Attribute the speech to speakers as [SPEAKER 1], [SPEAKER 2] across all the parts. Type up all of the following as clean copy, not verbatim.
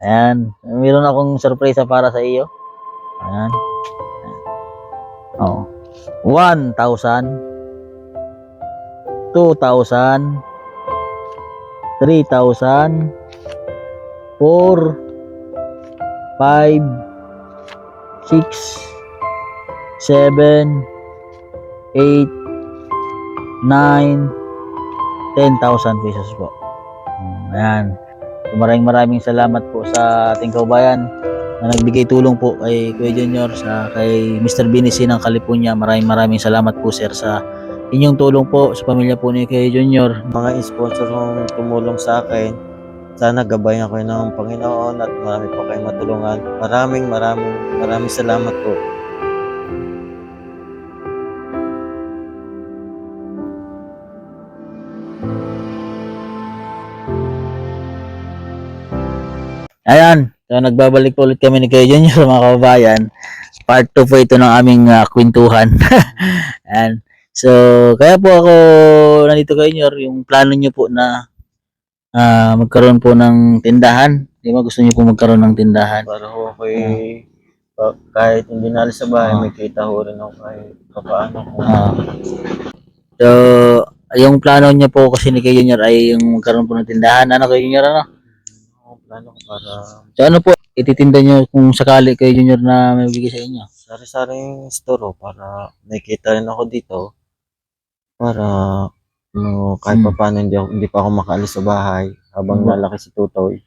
[SPEAKER 1] Ayan. Meron akong surprise para sa iyo. Ayan. Oh. 1,000, 2,000, 3,000, 4, 5, 6, 7, 8, 9, 10,000 pesos po. Ayan. So, maraming salamat po sa ating kaubayan na nagbigay tulong po kay Kuya Junior sa kay Mr. Binisi ng California. Maraming salamat po sir sa inyong tulong po sa pamilya po ni Kuya Junior.
[SPEAKER 2] Mga sponsor kong tumulong sa akin, sana gabayan kayo ng Panginoon at marami po kayong matulungan. Maraming salamat po.
[SPEAKER 1] Ayan, so nagbabalik po ulit kami ni Kuya Junior mga kababayan. Part 2 po ito ng aming kwentuhan. Ayan. So, kaya po ako nandito Kuya Junior, yung plano nyo po na magkaroon po ng tindahan. Di ba gusto nyo po magkaroon ng tindahan?
[SPEAKER 2] Para ho kahit hindi nalis sa bahay, may kita ho rin ako kahit papaano ko.
[SPEAKER 1] So, yung plano niya po kasi ni Kuya Junior ay yung magkaroon po ng tindahan. Ano Kuya Junior, ano?
[SPEAKER 2] Plano ko para
[SPEAKER 1] So, ano po, ititinda nyo kung sakali Kuya Junior na may bigay sa inyo?
[SPEAKER 2] sari-saring store ho, para nakita rin ako dito. Para kahit papaano hindi pa ako makaalis sa bahay habang lalaki si Tutoy.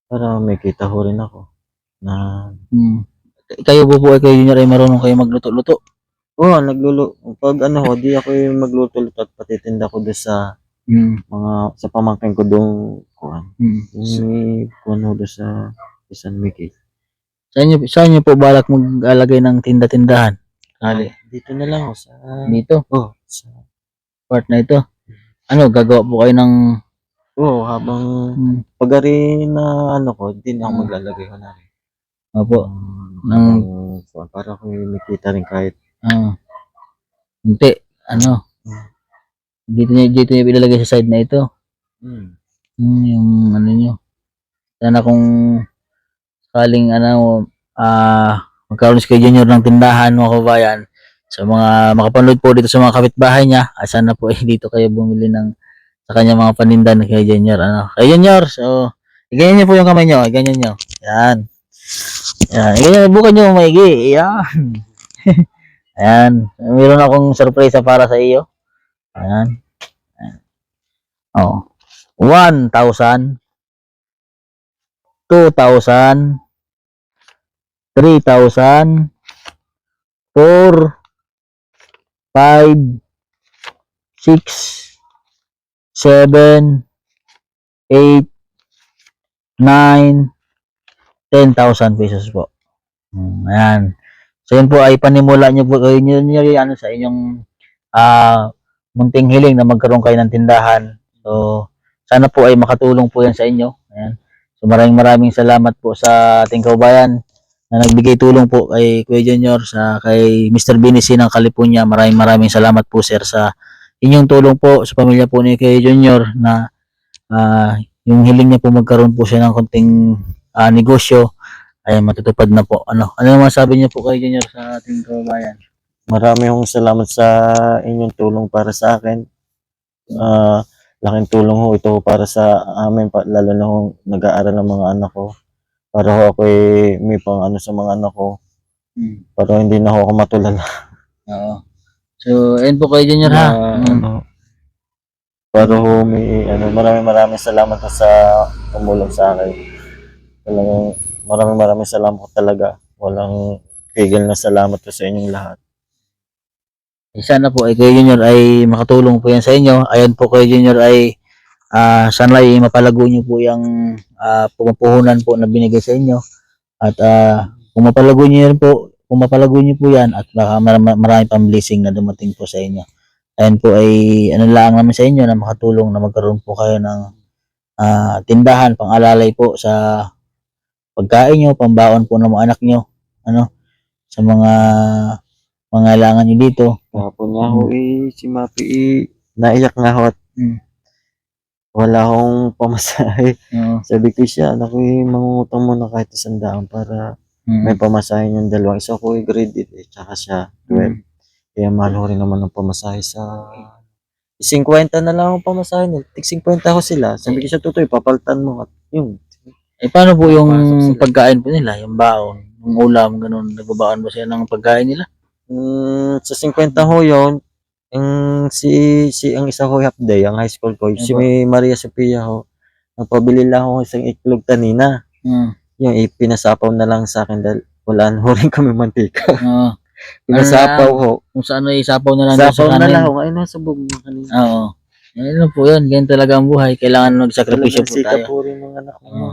[SPEAKER 2] Para may kita ho rin ako. Na
[SPEAKER 1] kayo po ay Kuya Junior ay marunong kayo magluto-luto?
[SPEAKER 2] Oo, pag ho, di ako yung magluto-luto at patitinda ko doon sa mga sa pamangkin ko doon kuan. Kuan ho doon sa San Miguel.
[SPEAKER 1] Saan nyo po balak mag-alagay ng tinda-tindahan?
[SPEAKER 2] Dito na lang ho sa
[SPEAKER 1] Dito?
[SPEAKER 2] sa
[SPEAKER 1] Part na ito? Ano, gagawa po kayo ng
[SPEAKER 2] habang pagari na ko, hindi na ako maglalagay ko na rin.
[SPEAKER 1] Opo.
[SPEAKER 2] Para kung makita rin kahit
[SPEAKER 1] hindi, dito nyo ilalagay sa side na ito. Yung ano nyo. Sana kung sakaling magkaroon si Kuya Junior ng tindahan mga kabayan, sa mga makapanood po dito sa mga kapitbahay niya, sana po dito kayo bumili sa kanya mga paninda ni Kuya Junior. Kuya Junior, so iganyan niyo po yung kamay niyo, iganyan niyo. Yan. Yan, iganyan, bukan niyo maigi. Yan. Ayan, meron akong surprise para sa iyo. Ayan. Oh. 1,000, 2,000, 3,000, 4, 5, 6, 7, 8, 9, 10,000 pesos po. Ayan. So yun po ay panimula nyo po kayo sa inyong munting hiling na magkaroon kayo ng tindahan. So sana po ay makatulong po yan sa inyo. Ayan. So maraming salamat po sa ating kaubayan na nagbigay tulong po kay Kuya Junior sa kay Mr. Binisi ng California. Maraming salamat po sir sa inyong tulong po sa pamilya po ni Kuya Junior na yung hiling niya po magkaroon po siya ng konting negosyo ay matutupad na po. Ano naman sabi niyo po kay Junior sa ating kaubayan?
[SPEAKER 2] Maraming salamat sa inyong tulong para sa akin. Laking tulong ho ito para sa amin, lalo na ho nag-aaral ng mga anak ko. Para ho ako may pang sa mga anak ko. Para hindi na ho ako matulala.
[SPEAKER 1] Oo. So, ayun po kay Junior ha.
[SPEAKER 2] Para ho may maraming salamat sa tumulong sa akin. Talagang maraming salamat po talaga. Walang tigil na salamat po sa inyong lahat.
[SPEAKER 1] Sana po ay Kuya Junior ay makatulong po yan sa inyo. Ayan po Kuya Junior ay sana ay mapalago nyo po yung pumupuhunan po na binigay sa inyo. At kung mapalago nyo po yan at baka marami pang blessing na dumating po sa inyo. Ayan po ay lang namin sa inyo na makatulong na magkaroon po kayo ng tindahan, pang-alalay po sa pagkain nyo, pambaon po ng mga anak nyo, sa mga pangailangan nyo dito.
[SPEAKER 2] Kahapon nga ho si Mapi naiyak nga ho at wala akong pamasahe.
[SPEAKER 1] Oo.
[SPEAKER 2] Sabi ko siya, anak ko, mangungutang muna kahit 100 para may
[SPEAKER 1] Mm.
[SPEAKER 2] pamasahe yung dalawa. Isa ko grade 8 tsaka siya 12. Kaya mahal ko rin naman ng pamasahe sa 50 na lang ang pamasahe nila. Tig 50 ko sila. Sabi ko siya, Tutoy, papalitan mo. At yun.
[SPEAKER 1] Eh, paano po yung
[SPEAKER 2] Pasok sila.
[SPEAKER 1] pagkain po nila, yung baon, yung ulam, ganun, nagbabaon ba sila ng pagkain nila?
[SPEAKER 2] Sa 50 ho yun, ang isa ko half day, ang high school ko, si
[SPEAKER 1] Opo.
[SPEAKER 2] Maria Sophia ho, nagpabili lang ako isang itlog kanina. Yung pinasapaw na lang sa akin dahil wala na ho rin kami mantika.
[SPEAKER 1] Oo.
[SPEAKER 2] Pinasapaw
[SPEAKER 1] Ano
[SPEAKER 2] ho.
[SPEAKER 1] Kung sa ano isapaw na lang doon sa
[SPEAKER 2] Sapaw na
[SPEAKER 1] kanin.
[SPEAKER 2] lang ho. Ay, nasa bug mo kanina.
[SPEAKER 1] Oo. Ano po yun, ganyan talaga ang buhay. Kailangan magsakripisyo
[SPEAKER 2] Talagang
[SPEAKER 1] po
[SPEAKER 2] sikap
[SPEAKER 1] tayo.
[SPEAKER 2] po rin ng anak ko.
[SPEAKER 1] Oo.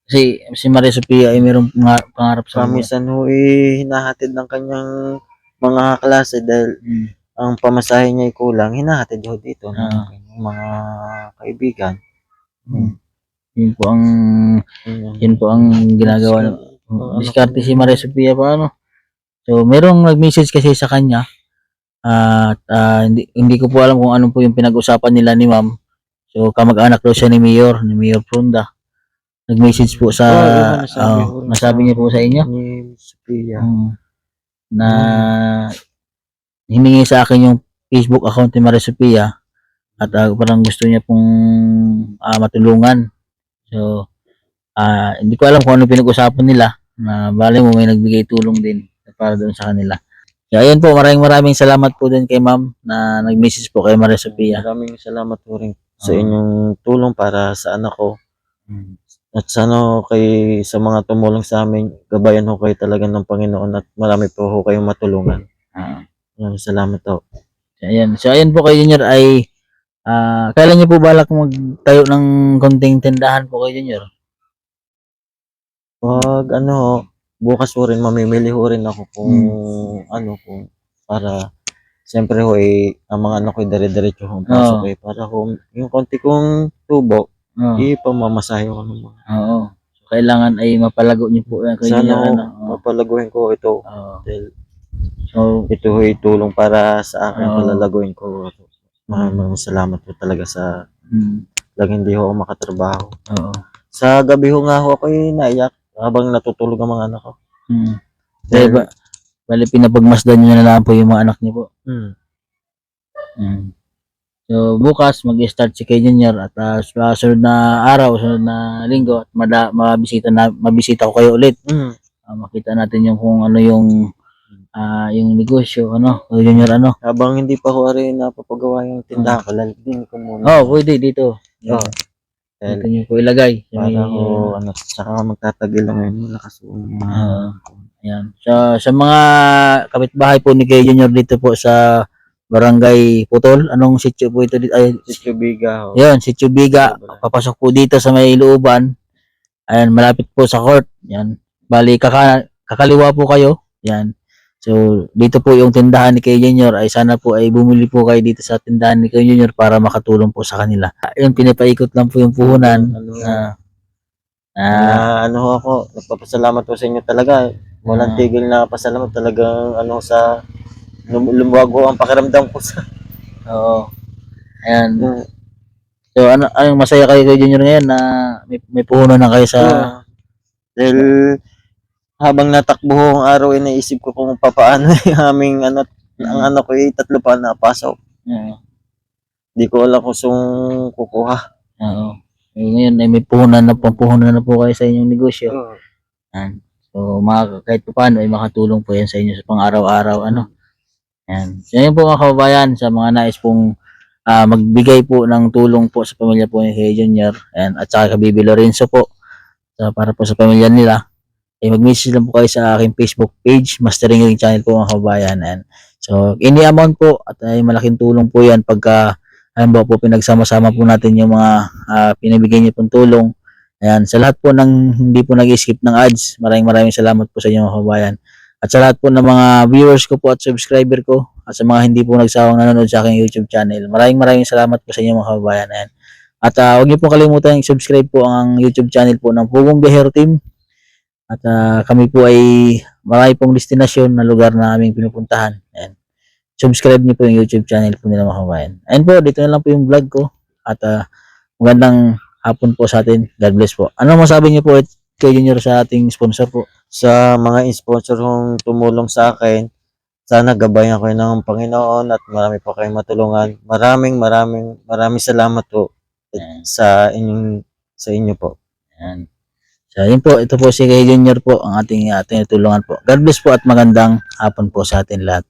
[SPEAKER 1] Kasi si Maria Sophia ay mayroong pangarap sa buhay.
[SPEAKER 2] Kamisan ho, hinahatid ng kanyang mga klase dahil
[SPEAKER 1] Mm.
[SPEAKER 2] ang pamasahe niya ay kulang, hinahatid ho dito ng
[SPEAKER 1] Oo.
[SPEAKER 2] mga kaibigan.
[SPEAKER 1] Yun po ang yun po ang ginagawa ng diskarte si Maria Sophia paano. So, merong nag-message kasi sa kanya at hindi ko po alam kung ano po yung pinag-usapan nila ni Ma'am. So, kamag-anak daw siya ni Mayor Fronda. Nag-message po sa nasabi niya po sa inyo
[SPEAKER 2] Ni Sophia.
[SPEAKER 1] na hiningi sa akin yung Facebook account ni Maria Sophia at parang gusto niya pong matulungan. So, hindi ko alam kung ano pinag-usapan nila na bale mo may nagbigay tulong din para doon sa kanila. So, ayun po, maraming salamat po din kay Ma'am na nag-message po kay Maria Sophia.
[SPEAKER 2] Maraming salamat po rin sa inyong tulong para sa anak ko. At sana sa mga tumulong sa amin, gabayan ho kayo talaga ng Panginoon at marami po ho kayong matulungan. Maraming salamat po.
[SPEAKER 1] So, ayan po kay Junior ay kailan niyo po balak magtayo ng konting tindahan po kay Junior?
[SPEAKER 2] Pag bukas ho rin, mamimili ho rin ako kung kung para siyempre ho ang mga anak ko dire-diretso ho ang pasok para ho, yung konti kong tubo, ipamamasahe ko naman.
[SPEAKER 1] Oo. So, kailangan ay mapalago niyo po kay
[SPEAKER 2] Sana
[SPEAKER 1] Junior.
[SPEAKER 2] papalaguhin ko ito. Dahil
[SPEAKER 1] So,
[SPEAKER 2] ito ay tulong para sa akin, palalaguin ko. Maraming salamat po talaga sa talagang hindi ho ako makatrabaho. Sa gabi ho nga ho ako naiyak habang natutulog ang mga anak ko.
[SPEAKER 1] Bali pinapagmasdan niyo na lang po yung mga anak niyo po. So, bukas mag-start si kay Junior at sunod na araw, sunod na linggo at mabisita ko kayo ulit. Makita natin yung kung ano yung negosyo, kay Junior
[SPEAKER 2] Habang hindi pa ko rin napapagawa yung tindahan ko, lalagyan ko muna.
[SPEAKER 1] pwede dito. Dito niyo po ilagay.
[SPEAKER 2] Para ko, saka magtatagil lang ngayon, malakas
[SPEAKER 1] Ayan. Sa mga kapitbahay po ni kay Junior dito po sa Barangay Putol, anong sitio po ito dito? Ay,
[SPEAKER 2] Sitio Biga.
[SPEAKER 1] Yan, Sitio Biga. Papasok po dito sa may looban. Ayan, malapit po sa court. Yan. Bali, kakaliwa po kayo. Yan. So, dito po yung tindahan ni kay Junior ay sana po ay bumili po kayo dito sa tindahan ni kay Junior para makatulong po sa kanila. Ayun, pinapaikot lang po yung puhunan.
[SPEAKER 2] Ako, nagpapasalamat po sa inyo talaga. Walang tigil na pasalamat talagang sa lumuwag ho ang pakiramdam ko sa.
[SPEAKER 1] Ayan. So, anong masaya kayo kay Junior ngayon na may puhunan na kayo sa.
[SPEAKER 2] Dahil habang natakbo ho ang araw, naisip ko kung papaano yung aming ang anak ko 3 pa napasok. Hindi ko alam kung saan kukuha.
[SPEAKER 1] Ngayon ay may puhunan na po kayo sa inyong negosyo. So, kahit paano ay makatulong po yan sa inyo sa pang-araw-araw. So, yun po mga kababayan, sa mga nais pong magbigay po ng tulong po sa pamilya po ni kay Junior at saka kay Bibi Lorenzo po para po sa pamilya nila, mag-message lang po kayo sa aking Facebook page, Mastering Ring Channel po mga kababayan. So, any amount po at ay malaking tulong po yan pagka halimbawa po pinagsama-sama po natin yung mga pinibigay niyo pong tulong. Sa lahat po ng hindi po nag-skip ng ads, maraming salamat po sa inyo mga kababayan. At sa lahat po ng mga viewers ko po at subscriber ko at sa mga hindi po nagsawang nanonood sa aking YouTube channel, maraming salamat po sa inyo mga kababayan. At huwag niyo po kalimutan i-subscribe po ang YouTube channel po ng Pugong Biyahero Team. At kami po ay marami pong destinasyon na lugar na aming pinupuntahan. Subscribe niyo po yung YouTube channel po nila mga kababayan. Ayun po, dito na lang po yung vlog ko. At magandang hapon po sa atin. God bless po. Ano masabi niyo po kay Junior sa ating sponsor po?
[SPEAKER 2] Sa mga sponsor kong tumulong sa akin, sana gabayan kayo ng Panginoon at marami pa kayong matulungan. Maraming salamat po
[SPEAKER 1] Ayan.
[SPEAKER 2] sa inyo po.
[SPEAKER 1] Ayan. So, yun po. Ito po si kay Junior po, ang ating tinutulungan po. God bless po at magandang hapon po sa atin lahat.